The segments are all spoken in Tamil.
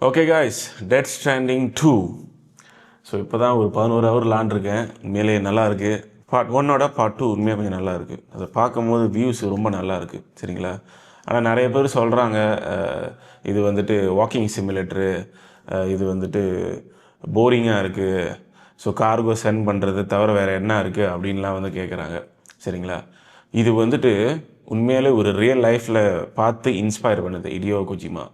Okay guys, Death Stranding 2. So இப்போ தான் ஒரு 11 ஹவர் விளாண்டுருக்கேன். உண்மையிலே நல்லா இருக்குது. பார்ட் 1ஓட பார்ட் 2 உண்மையாக கொஞ்சம் நல்லா இருக்குது. அதை பார்க்கும்போது வியூஸ் ரொம்ப நல்லா இருக்குது, சரிங்களா. ஆனால் நிறைய பேர் சொல்கிறாங்க இது வந்துட்டு வாக்கிங் சிமுலேட்ரு, இது வந்துட்டு போரிங்காக இருக்குது, ஸோ கார்கோ சென்ட் பண்ணுறது தவிர வேறு என்ன இருக்குது அப்படின்லாம் வந்து கேட்குறாங்க, சரிங்களா. இது வந்துட்டு உண்மையிலே ஒரு ரியல் லைஃப்பில் பார்த்து இன்ஸ்பயர் பண்ணுது ஹிடியோ கோஜிமா.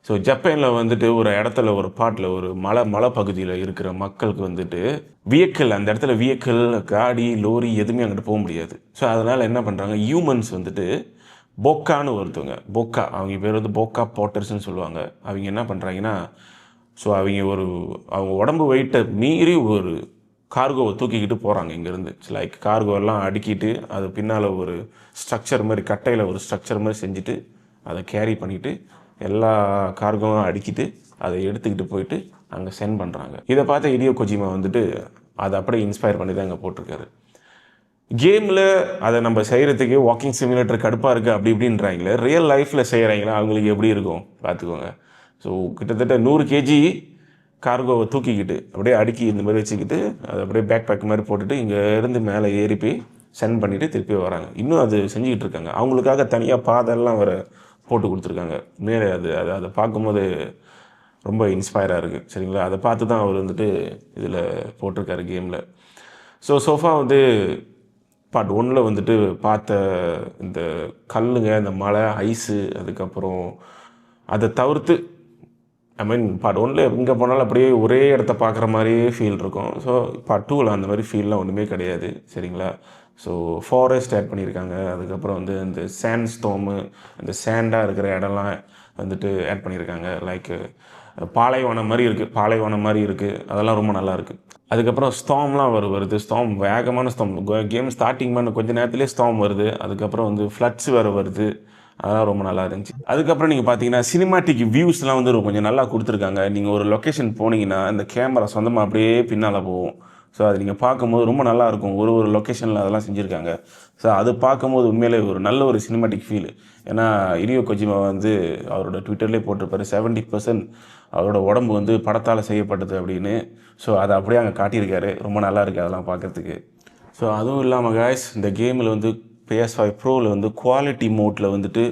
ஸோ ஜப்பானில் வந்துட்டு ஒரு இடத்துல ஒரு பாட்டில் ஒரு மலை பகுதியில் இருக்கிற மக்களுக்கு வந்துட்டு வியக்கிள், அந்த இடத்துல வியக்கிள், காடி, லோரி எதுவுமே அங்கிட்டு போக முடியாது. ஸோ அதனால் என்ன பண்ணுறாங்க, ஹியூமன்ஸ் வந்துட்டு போக்கான்னு ஒருத்தவங்க, போக்கா, அவங்க பேர் வந்து போக்கா போட்டர்ஸ்ன்னு சொல்லுவாங்க. அவங்க என்ன பண்ணுறாங்கன்னா, ஸோ அவங்க உடம்பு வெயிட்டை மீறி ஒரு கார்கோவை தூக்கிக்கிட்டு போகிறாங்க இங்கேருந்து. லைக் கார்கோவெல்லாம் அடுக்கிட்டு அது பின்னால் ஒரு ஸ்ட்ரக்சர் மாதிரி, கட்டையில் ஒரு ஸ்ட்ரக்சர் மாதிரி செஞ்சுட்டு அதை கேரி பண்ணிவிட்டு எல்லா கார்கோவும் அடுக்கிட்டு அதை எடுத்துக்கிட்டு போயிட்டு அங்கே சென்ட் பண்ணுறாங்க. இதை பார்த்த ஹிடியோ கோஜிமா வந்துட்டு அதை அப்படியே இன்ஸ்பயர் பண்ணி தான் அங்கே போட்டிருக்காரு. கேமில் அதை நம்ம செய்கிறதுக்கு வாக்கிங் சிமுலேட்டர் கடுப்பாக இருக்குது அப்படி இப்படின்றாங்களே, ரியல் லைஃப்பில் செய்கிறாங்களா அவங்களுக்கு எப்படி இருக்கும் பார்த்துக்கோங்க. ஸோ கிட்டத்தட்ட 100 kg கார்கோவை தூக்கிக்கிட்டு அப்படியே அடுக்கி இந்த மாதிரி வச்சுக்கிட்டு அதை அப்படியே பேக் பேக் மாதிரி போட்டுட்டு இங்கே இருந்து மேலே ஏறி போய் சென்ட் பண்ணிவிட்டு திருப்பி வராங்க. இன்னும் அது செஞ்சுக்கிட்டு இருக்காங்க. அவங்களுக்காக தனியாக பாதெல்லாம் வர போட்டு கொடுத்துருக்காங்க. மேலே அதை பார்க்கும்போது ரொம்ப இன்ஸ்பயராக இருக்குது, சரிங்களா. அதை பார்த்து தான் அவர் வந்துட்டு இதில் போட்டிருக்காரு கேமில். சோஃபா வந்து பார்ட் 1ல் வந்துட்டு பார்த்த இந்த கல்லுங்க, இந்த மலை, ஐஸு, அதுக்கப்புறம் அதை தவிர்த்து பார்ட் 1ல் எங்கே போனாலும் அப்படியே ஒரே இடத்த பார்க்குற மாதிரியே ஃபீல் இருக்கும். ஸோ பார்ட் 2ல் அந்த மாதிரி ஃபீல்லாம் ஒன்றுமே கிடையாது, சரிங்களா. ஸோ ஃபாரஸ்ட் ஆட் பண்ணியிருக்காங்க. அதுக்கப்புறம் வந்து இந்த சேண்ட் ஸ்டோமு, இந்த சேண்டாக இருக்கிற இடம்லாம் வந்துட்டு ஆட் பண்ணியிருக்காங்க. லைக் பாலைவனம் மாதிரி இருக்குது. அதெல்லாம் ரொம்ப நல்லா இருக்குது. அதுக்கப்புறம் ஸ்டாம்லாம் வருது. ஸ்டாம், வேகமான ஸ்டாம், கேம் ஸ்டார்டிங் பண்ண கொஞ்சம் நேரத்துலேயே ஸ்டாம் வருது. அதுக்கப்புறம் வந்து ஃப்ளட்ஸ் வேறு வருது. அதெல்லாம் ரொம்ப நல்லா இருந்துச்சு. அதுக்கப்புறம் நீங்கள் பார்த்தீங்கன்னா சினிமாட்டிக் வியூஸ்லாம் வந்து கொஞ்சம் நல்லா கொடுத்துருக்காங்க. நீங்கள் ஒரு லொக்கேஷன் போனீங்கன்னா இந்த கேமரா சொந்தமாக அப்படியே பின்னால் போகும். ஸோ அது நீங்கள் பார்க்கும்போது ரொம்ப நல்லாயிருக்கும். ஒரு லொக்கேஷனில் அதெல்லாம் செஞ்சுருக்காங்க. ஸோ அது பார்க்கும்போது உண்மையிலே ஒரு நல்ல ஒரு சினிமாட்டிக் ஃபீல். ஏன்னா ஹிடியோ கோஜிமா வந்து அவரோட ட்விட்டர்லேயே போட்டிருப்பாரு, 70% அவரோட உடம்பு வந்து படத்தால் செய்யப்பட்டது அப்படின்னு. ஸோ அதை அப்படியே அங்கே காட்டியிருக்காரு. ரொம்ப நல்லா இருக்குது அதெல்லாம் பார்க்குறதுக்கு. ஸோ அதுவும் இல்லாமல் காய்ஸ், இந்த கேமில் வந்து PS5 ப்ரோவில் வந்து குவாலிட்டி மோட்டில் வந்துட்டு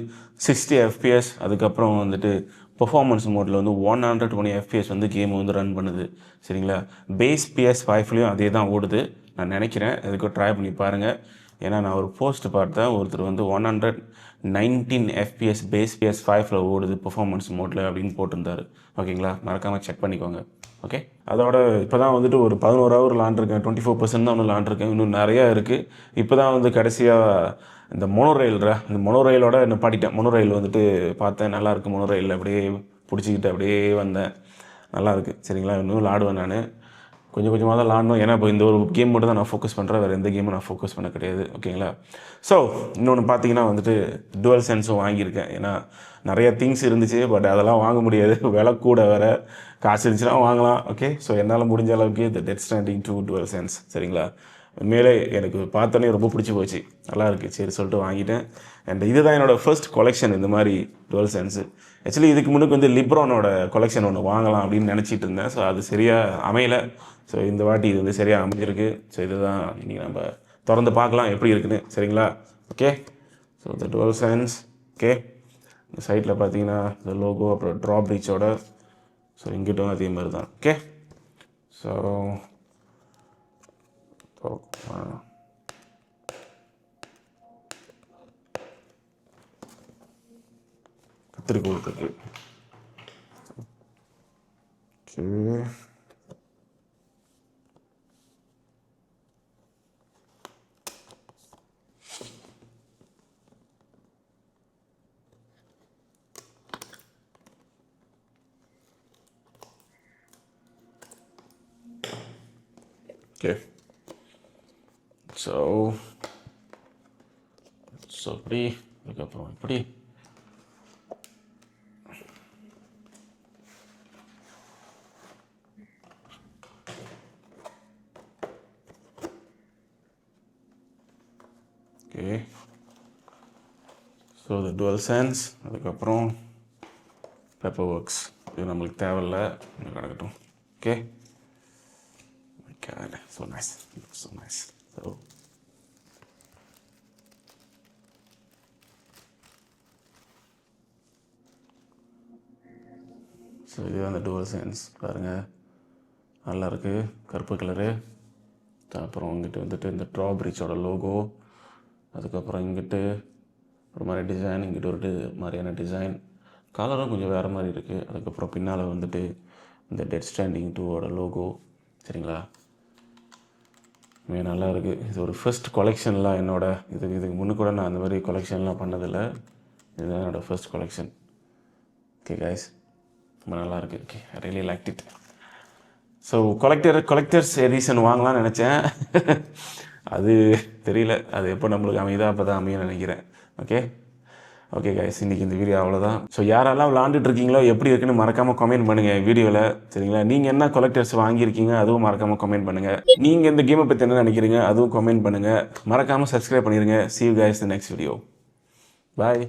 60 FPS, அதுக்கப்புறம் வந்துட்டு பெர்ஃபார்மன்ஸ் மோட்டில் வந்து 120 FPS வந்து கேம் வந்து ரன் பண்ணுது, சரிங்களா. பேஸ் PS5லேயும் அதே தான் ஓடுது நான் நினைக்கிறேன். இதுக்கு ட்ரை பண்ணி பாருங்கள். ஏன்னா நான் ஒரு போஸ்ட் பார்த்தேன், ஒருத்தர் வந்து 119 FPS பேஸ் PS5ல் ஓடுது பெர்ஃபார்மன்ஸ் மோட்டில் அப்படின்னு போட்டிருந்தார். ஓகேங்களா, மறக்காமல் செக் பண்ணிக்கோங்க. ஓகே, அதோட இப்போ தான் வந்துட்டு ஒரு 11 ஹவர் விளாண்டுருக்கேன். 24% தான் ஒன்று விளாண்டுருக்கேன். இன்னும் நிறையா இருக்குது. இப்போ தான் வந்து கடைசியாக இந்த மோனோரெயிலோட நிப்பாட்டிட்டேன். மோனோரெயில் வந்துட்டு பார்த்தேன், நல்லாயிருக்கு. மோனோரெயில் அப்படியே பிடிச்சிக்கிட்டு அப்படியே வந்தேன். நல்லாயிருக்கு, சரிங்களா. இன்னும் விளாடுவேன் நான். கொஞ்சம் கொஞ்சமாக தான் விளாடணும். ஏன்னா இப்போ இந்த ஒரு கேம் மட்டும் தான் நான் ஃபோக்கஸ் பண்ணுறேன். வேறு எந்த கேமும் நான் ஃபோக்கஸ் பண்ண கிடையாது, ஓகேங்களா. ஸோ இன்னொன்று பார்த்தீங்கன்னா வந்துட்டு டுவல் சென்ஸும் வாங்கியிருக்கேன். ஏன்னா நிறைய திங்ஸ் இருந்துச்சு, பட் அதெல்லாம் வாங்க முடியாது, விலை கூட வேறு. காசு இருந்துச்சுன்னா வாங்கலாம், ஓகே. ஸோ என்னால் முடிஞ்ச அளவுக்கு இந்த டெத் ஸ்ட்ராண்டிங் 2 டுவல் சென்ஸ், சரிங்களா. உண்மையிலே எனக்கு பார்த்தோன்னே ரொம்ப பிடிச்சி போச்சு, நல்லா இருக்குது, சரி சொல்லிட்டு வாங்கிட்டேன். அண்ட் இதுதான் என்னோடய ஃபர்ஸ்ட் கொலெக்ஷன் இந்த மாதிரி டுவல் சென்ஸு. ஆக்சுவலி இதுக்கு முன்னுக்கு வந்து லிப்ரானோட கொலெக்ஷன் ஒன்று வாங்கலாம் அப்படின்னு நினச்சிட்டு இருந்தேன். ஸோ அது சரியாக அமையலை. ஸோ இந்த வாட்டி இது வந்து சரியாக அமைஞ்சிருக்கு. ஸோ இதுதான் இன்றைக்கி நம்ம திறந்து பார்க்கலாம் எப்படி இருக்குன்னு, சரிங்களா. ஓகே, ஸோ இந்த டுவல் சென்ஸ், ஓகே. இந்த சைட்டில் பார்த்தீங்கன்னா இந்த லோகோ, அப்புறம் ட்ராப் ரீச்சோட. ஸோ இங்கிட்டும் அதே மாதிரி தான், ஓகே. ஸோ கத்திரிக்கோள் இருக்குது, ஓகே. ஓகே, ஸோ இப்படி, அதுக்கப்புறம் இப்படி. Okay, so the dual sense, அதுக்கப்புறம் பெப்பர் ஒர்க்ஸ், இது நம்மளுக்கு தேவையில்லை, கிடக்கட்டும். Okay, so nice, so nice. So இது அந்த டுவல் சென்ஸ் பாருங்கள், நல்லாயிருக்கு, கருப்பு கலரு. அப்புறம் இங்கிட்டு வந்துட்டு இந்த ட்ராபெரிஸோட லோகோ, அதுக்கப்புறம் இங்கிட்டு ஒரு மாதிரி டிசைன், இங்கிட்டு ஒரு மாதிரியான டிசைன், கலரும் கொஞ்சம் வேறு மாதிரி இருக்குது. அதுக்கப்புறம் பின்னால் வந்துட்டு இந்த டெத் ஸ்டாண்டிங் 2ஓட லோகோ. சரிங்களா, நல்லா இருக்குது. இது ஒரு ஃபர்ஸ்ட் கொலெக்ஷன்லாம் இதுக்கு முன்னே கூட நான் அந்த மாதிரி கொலெக்ஷன்லாம் பண்ணதில்லை. இதுதான் என்னோடய ஃபர்ஸ்ட் கொலெக்ஷன். ஓகே கைஸ், ரொம்ப நல்லாயிருக்கு. Okay, I really like it. So collectors edition வாங்கலாம்னு நினச்சேன். அது தெரியல, அது எப்போ நம்மளுக்கு அமையுதோ அப்போ தான் அமையும் நினைக்கிறேன். ஓகே கைஸ், இன்றைக்கி இந்த வீடியோ அவ்வளோதான். ஸோ யாரெல்லாம் விளாண்டுட்டு இருக்கீங்களோ எப்படி இருக்குன்னு மறக்காமல் கமெண்ட் பண்ணுங்கள் வீடியோவில். சரிங்களா, நீங்கள் என்ன கொலெக்டர்ஸ் வாங்கியிருக்கீங்க அதுவும் மறக்காமல் கமெண்ட் பண்ணுங்கள். நீங்கள் இந்த கேமை பற்றி என்ன நினைக்கிறீங்க அதுவும் கமெண்ட் பண்ணுங்கள். மறக்காமல் சப்ஸ்கிரைப் பண்ணிடுங்க. See you guys in the next video. Bye.